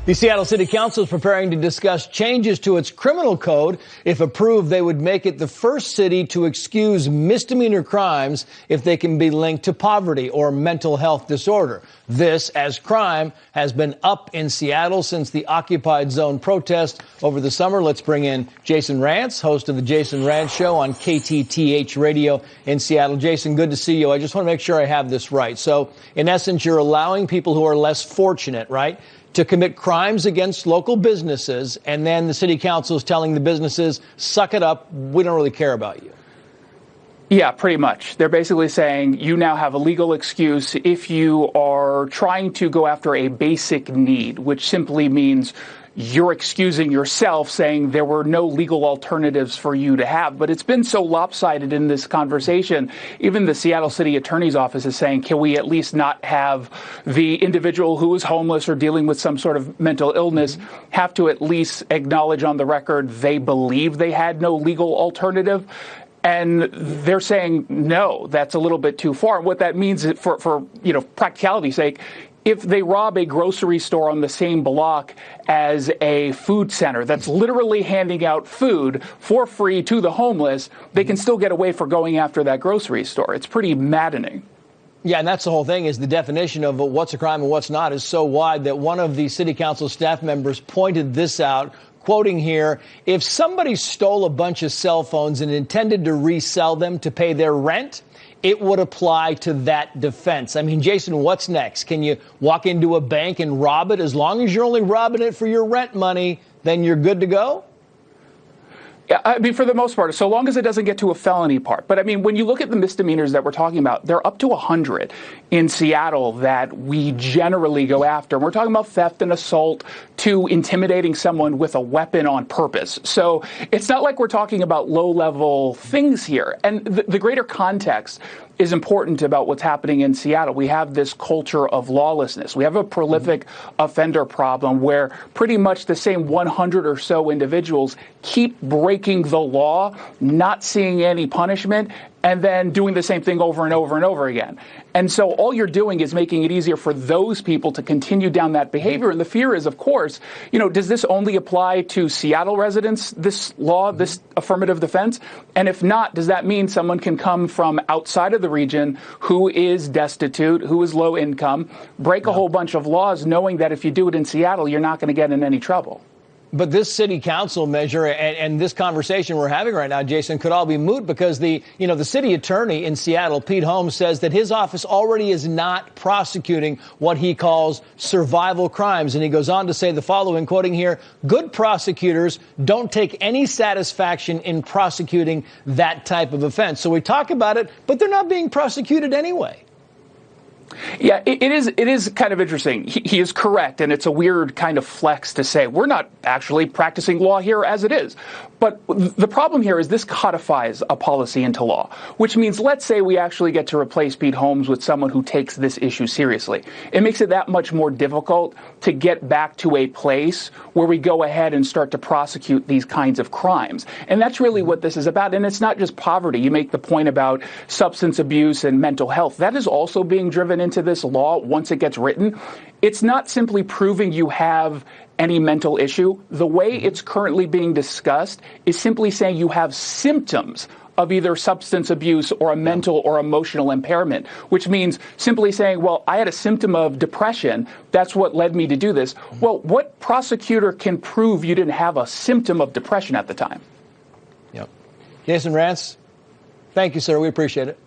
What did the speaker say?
The Seattle City Council is preparing to discuss changes to its criminal code. If approved, they would make it the first city to excuse misdemeanor crimes if they can be linked to poverty or mental health disorder. This, as crime has been up in Seattle since the occupied zone protest over the summer. Let's bring in Jason Rantz, host of the Jason Rantz Show on KTTH Radio in Seattle. Jason, good to see you. I just want to make sure I have this right. So, in essence, you're allowing people who are less fortunate, right, to commit crimes against local businesses, and then the city council is telling the businesses, suck it up, we don't really care about you. Yeah, pretty much. They're basically saying you now have a legal excuse if you are trying to go after a basic need, which simply means you're excusing yourself, saying there were no legal alternatives for you to have. But it's been so lopsided in this conversation. Even the Seattle City Attorney's Office is saying, can we at least not have the individual who is homeless or dealing with some sort of mental illness have to at least acknowledge on the record they believe they had no legal alternative? And they're saying, no, that's a little bit too far. What that means is for practicality's sake, if they rob a grocery store on the same block as a food center that's literally handing out food for free to the homeless, they can still get away for going after that grocery store. It's pretty maddening. Yeah, and that's the whole thing, is the definition of what's a crime and what's not is so wide that one of the city council staff members pointed this out, quoting here, if somebody stole a bunch of cell phones and intended to resell them to pay their rent, it would apply to that defense. I mean, Jason, what's next? Can you walk into a bank and rob it? As long as you're only robbing it for your rent money, then you're good to go? Yeah, I mean, for the most part, so long as it doesn't get to a felony part. But I mean, when you look at the misdemeanors that we're talking about, they're up to 100 in Seattle that we generally go after. And we're talking about theft and assault to intimidating someone with a weapon on purpose. So it's not like we're talking about low-level things here. And the greater context is important about what's happening in Seattle. We have this culture of lawlessness. We have a prolific offender problem where pretty much the same 100 or so individuals keep breaking the law, not seeing any punishment, and then doing the same thing over and over and over again. And so all you're doing is making it easier for those people to continue down that behavior. And the fear is, of course, does this only apply to Seattle residents, this law, this affirmative defense? And if not, does that mean someone can come from outside of the region who is destitute, who is low income, break a whole bunch of laws, knowing that if you do it in Seattle, you're not going to get in any trouble? But this city council measure and this conversation we're having right now, Jason, could all be moot because the city attorney in Seattle, Pete Holmes, says that his office already is not prosecuting what he calls survival crimes. And he goes on to say the following, quoting here, good prosecutors don't take any satisfaction in prosecuting that type of offense. So we talk about it, but they're not being prosecuted anyway. Yeah, it is kind of interesting. He is correct, and it's a weird kind of flex to say we're not actually practicing law here as it is. But the problem here is this codifies a policy into law, which means let's say we actually get to replace Pete Holmes with someone who takes this issue seriously. It makes it that much more difficult to get back to a place where we go ahead and start to prosecute these kinds of crimes. And that's really what this is about. And it's not just poverty. You make the point about substance abuse and mental health. That is also being driven into this law once it gets written. It's not simply proving you have any mental issue. The way it's currently being discussed is simply saying you have symptoms of either substance abuse or a mental or emotional impairment, which means simply saying, well, I had a symptom of depression. That's what led me to do this. Well, what prosecutor can prove you didn't have a symptom of depression at the time? Yep. Jason Rantz, thank you, sir. We appreciate it.